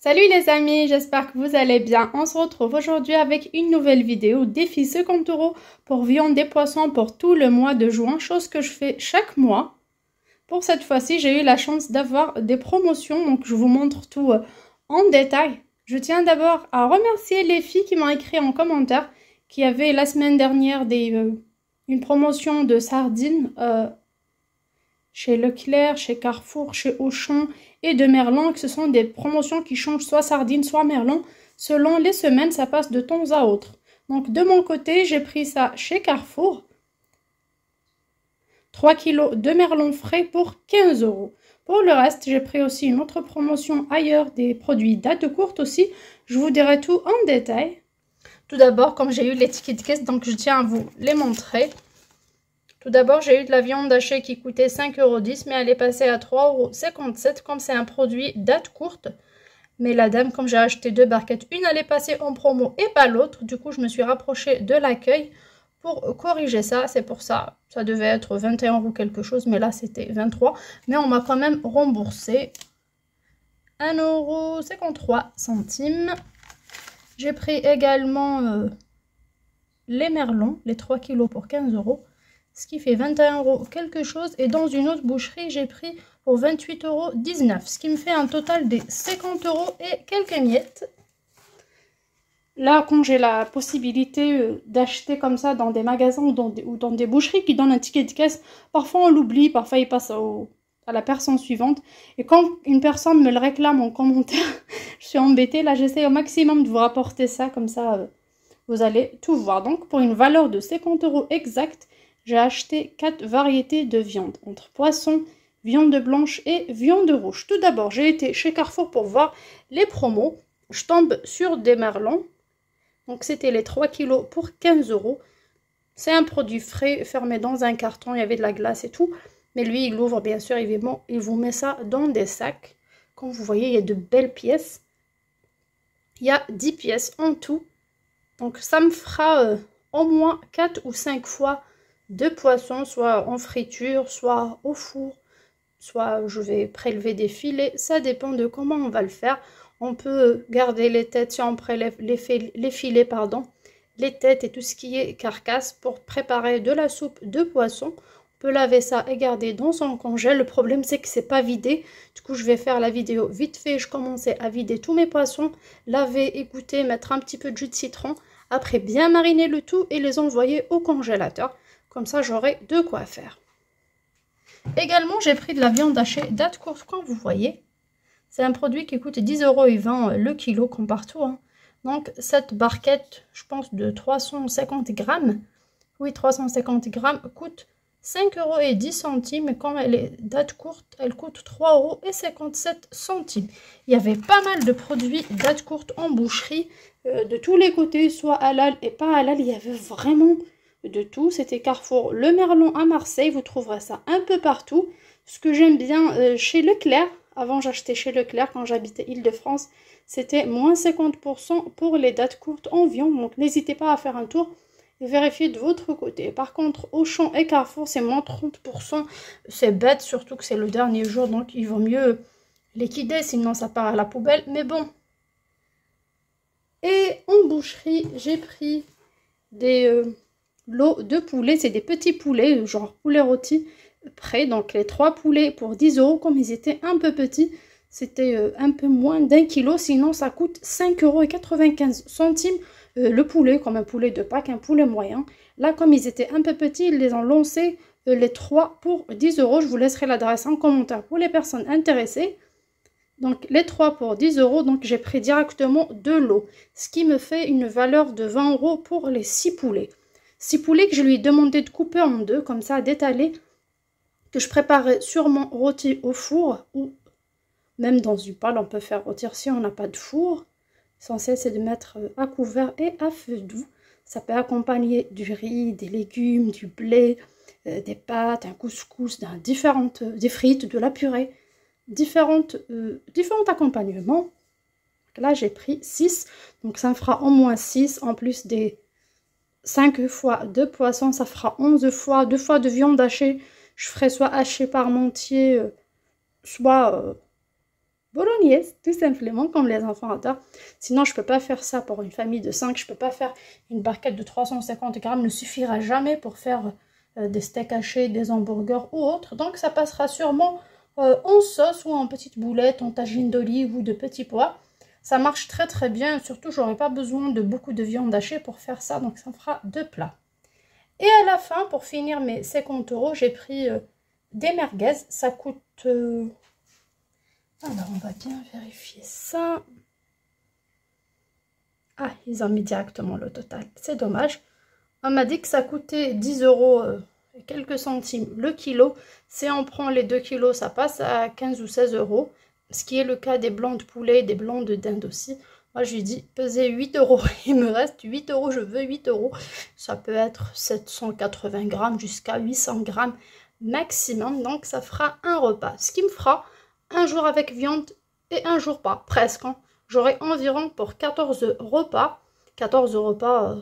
Salut les amis, j'espère que vous allez bien. On se retrouve aujourd'hui avec une nouvelle vidéo défi 50 € pour viande et poissons pour tout le mois de juin, chose que je fais chaque mois. Pour cette fois-ci, j'ai eu la chance d'avoir des promotions, donc je vous montre tout en détail. Je tiens d'abord à remercier les filles qui m'ont écrit en commentaire qu'il y avait la semaine dernière une promotion de sardines chez Leclerc, chez Carrefour, chez Auchan et de Merlon, que ce sont des promotions qui changent soit sardines, soit merlon. Selon les semaines, ça passe de temps à autre. Donc de mon côté, j'ai pris ça chez Carrefour. 3 kg de merlon frais pour 15 €. Pour le reste, j'ai pris aussi une autre promotion ailleurs, des produits date courte aussi. Je vous dirai tout en détail. Tout d'abord, comme j'ai eu les tickets de caisse, donc je tiens à vous les montrer. Tout d'abord, j'ai eu de la viande hachée qui coûtait 5,10 €, mais elle est passée à 3,57 € comme c'est un produit date courte. Mais la dame, comme j'ai acheté deux barquettes, une elle est passée en promo et pas l'autre. Du coup, je me suis rapprochée de l'accueil pour corriger ça. C'est pour ça, ça devait être 21 € ou quelque chose, mais là c'était 23 €. Mais on m'a quand même remboursé 1,53 €. J'ai pris également les merlons, les 3 kg pour 15 €. Ce qui fait 21 € quelque chose. Et dans une autre boucherie, j'ai pris pour 28,19 €. Ce qui me fait un total de 50 € et quelques miettes. Là, quand j'ai la possibilité d'acheter comme ça dans des magasins ou dans des boucheries qui donnent un ticket de caisse, parfois on l'oublie, parfois il passe à la personne suivante. Et quand une personne me le réclame en commentaire, je suis embêtée. Là, j'essaie au maximum de vous rapporter ça, comme ça vous allez tout voir. Donc, pour une valeur de 50 € exact, j'ai acheté 4 variétés de viande, entre poisson, viande blanche et viande rouge. Tout d'abord, j'ai été chez Carrefour pour voir les promos. Je tombe sur des merlons. Donc, c'était les 3 kg pour 15 €. C'est un produit frais, fermé dans un carton. Il y avait de la glace et tout. Mais lui, il ouvre, bien sûr, évidemment. Il vous met ça dans des sacs. Comme vous voyez, il y a de belles pièces. Il y a 10 pièces en tout. Donc, ça me fera au moins 4 ou 5 fois de poisson, soit en friture, soit au four, soit je vais prélever des filets. Ça dépend de comment on va le faire. On peut garder les têtes si on prélève les filets, les têtes et tout ce qui est carcasse pour préparer de la soupe de poisson. On peut laver ça et garder dans son congèle. Le problème, c'est que c'est pas vidé. Du coup, je vais faire la vidéo vite fait. Je commençais à vider tous mes poissons, laver, égoutter, mettre un petit peu de jus de citron. Après, bien mariner le tout et les envoyer au congélateur. Comme ça, j'aurai de quoi faire. Également, j'ai pris de la viande hachée date courte, comme vous voyez. C'est un produit qui coûte 10,20 € le kilo, comme partout. Hein. Donc, cette barquette, je pense, de 350 grammes, oui, 350 grammes, coûte 5,10 €. Et comme elle est date courte, elle coûte 3,57 €. Il y avait pas mal de produits date courte en boucherie, de tous les côtés, soit halal et pas halal. Il y avait vraiment de tout. C'était Carrefour Le Merlon à Marseille. Vous trouverez ça un peu partout. Ce que j'aime bien chez Leclerc, avant j'achetais chez Leclerc quand j'habitais Île-de-France, c'était moins 50% pour les dates courtes en viande. Donc n'hésitez pas à faire un tour et vérifier de votre côté. Par contre, Auchan et Carrefour, c'est moins 30%. C'est bête, surtout que c'est le dernier jour. Donc il vaut mieux liquider, sinon ça part à la poubelle. Mais bon. Et en boucherie, j'ai pris des lots de poulets. C'est des petits poulets, genre poulet rôti prêt. Donc les 3 poulets pour 10 €. Comme ils étaient un peu petits, c'était un peu moins d'1 kg. Sinon, ça coûte 5,95 € le poulet, comme un poulet de Pâques, un poulet moyen. Là, comme ils étaient un peu petits, ils les ont lancés les 3 pour 10 €. Je vous laisserai l'adresse en commentaire pour les personnes intéressées. Donc les 3 pour 10 €, donc j'ai pris directement 2 lots, ce qui me fait une valeur de 20 € pour les 6 poulets. 6 poulets que je lui ai demandé de couper en deux, comme ça, d'étaler, que je préparais sûrement rôti au four, ou même dans une poêle, on peut faire rôtir si on n'a pas de four. L'essentiel, c'est de mettre à couvert et à feu doux. Ça peut accompagner du riz, des légumes, du blé, des pâtes, un couscous, des frites, de la purée. Différents accompagnements. Là, j'ai pris 6. Donc, ça me fera au moins 6. En plus des 5 fois de poisson, ça fera 11 fois. 2 fois de viande hachée. Je ferai soit hachée parmentier, soit bolognaise, tout simplement, comme les enfants adorent. Sinon, je ne peux pas faire ça pour une famille de 5. Je ne peux pas faire une barquette de 350 grammes. Ne suffira jamais pour faire des steaks hachés, des hamburgers ou autres. Donc, ça passera sûrement en sauce ou en petites boulettes, en tagine d'olive ou de petits pois. Ça marche très très bien. Surtout, j'aurai pas besoin de beaucoup de viande hachée pour faire ça. Donc, ça me fera 2 plats. Et à la fin, pour finir mes 50 €, j'ai pris des merguez. Ça coûte... Alors, on va bien vérifier ça. Ah, ils ont mis directement le total. C'est dommage. On m'a dit que ça coûtait 10 € et quelques centimes le kilo. Si on prend les 2 kilos, ça passe à 15 ou 16 €. Ce qui est le cas des blancs de poulet et des blancs de dinde aussi. Moi, je lui dis, pesez 8 €. Il me reste 8 €. Je veux 8 €. Ça peut être 780 grammes jusqu'à 800 grammes maximum. Donc, ça fera un repas. Ce qui me fera un jour avec viande et un jour pas. Presque. Hein. J'aurai environ pour 14 repas. 14 repas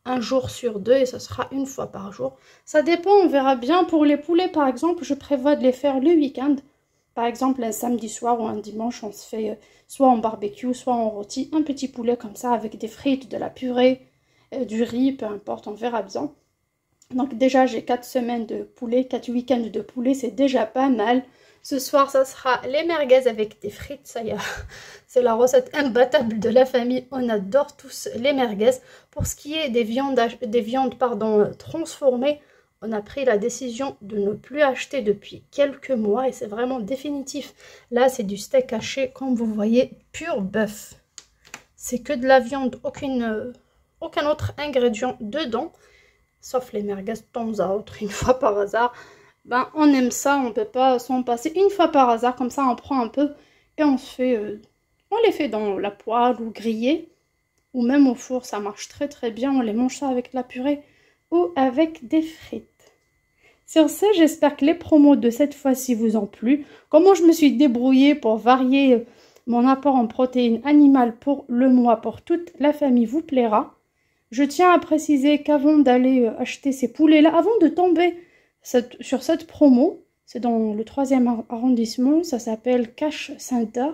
un jour sur 2 et ce sera une fois par jour. Ça dépend, on verra bien. Pour les poulets, par exemple, je prévois de les faire le week-end. Par exemple, un samedi soir ou un dimanche, on se fait soit en barbecue, soit en rôti, un petit poulet comme ça avec des frites, de la purée, du riz, peu importe, on verra bien. Donc déjà, j'ai 4 semaines de poulet, 4 week-ends de poulet, c'est déjà pas mal. Ce soir, ça sera les merguez avec des frites, ça y est, c'est la recette imbattable de la famille. On adore tous les merguez. Pour ce qui est des viandes transformées, on a pris la décision de ne plus acheter depuis quelques mois et c'est vraiment définitif. Là, c'est du steak haché, comme vous voyez, pur bœuf. C'est que de la viande, aucun autre ingrédient dedans, sauf les merguez de temps à autre, une fois par hasard. Ben, on aime ça, on ne peut pas s'en passer. Une fois par hasard, comme ça, on prend un peu et on se fait... on les fait dans la poêle ou grillés, ou même au four, ça marche très très bien. On les mange ça avec de la purée ou avec des frites. Sur ce, j'espère que les promos de cette fois-ci vous ont plu. Comment je me suis débrouillée pour varier mon apport en protéines animales pour le mois, pour toute la famille, vous plaira. Je tiens à préciser qu'avant d'aller acheter ces poulets-là, avant de tomber sur cette promo, c'est dans le 3e arrondissement, ça s'appelle Cash Center.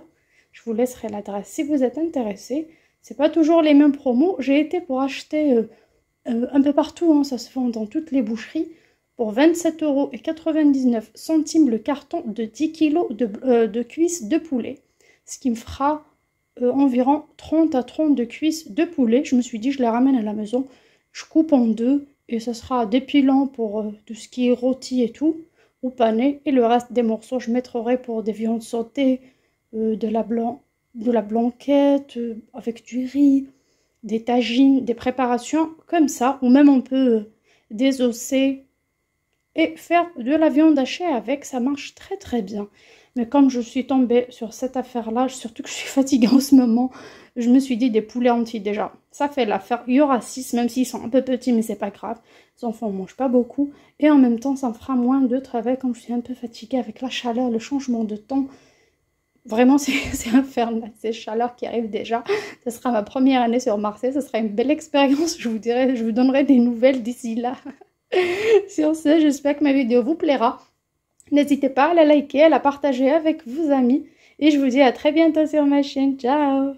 Je vous laisserai l'adresse si vous êtes intéressé. C'est pas toujours les mêmes promos. J'ai été pour acheter un peu partout, hein, ça se vend dans toutes les boucheries. Pour 27,99 € le carton de 10 kg de cuisses de poulet. Ce qui me fera environ 30 à 32 cuisses de poulet. Je me suis dit, je les ramène à la maison. Je coupe en 2 et ce sera dépilant pour tout ce qui est rôti et tout, ou pané. Et le reste des morceaux, je mettrai pour des viandes sautées, de la blanquette, avec du riz, des tagines, des préparations comme ça. Ou même on peut désosser et faire de la viande hachée avec, ça marche très très bien. Mais comme je suis tombée sur cette affaire-là, surtout que je suis fatiguée en ce moment, je me suis dit des poulets entiers déjà. Ça fait l'affaire. Il y aura 6, même s'ils sont un peu petits, mais c'est pas grave. Les enfants ne mangent pas beaucoup. Et en même temps, ça me fera moins de travail comme je suis un peu fatiguée avec la chaleur, le changement de temps. Vraiment, c'est infernal, ces chaleurs qui arrivent déjà. Ce sera ma première année sur Marseille, ce sera une belle expérience. Je vous donnerai des nouvelles d'ici là. Sur ce, j'espère que ma vidéo vous plaira. N'hésitez pas à la liker, à la partager avec vos amis. Et je vous dis à très bientôt sur ma chaîne. Ciao!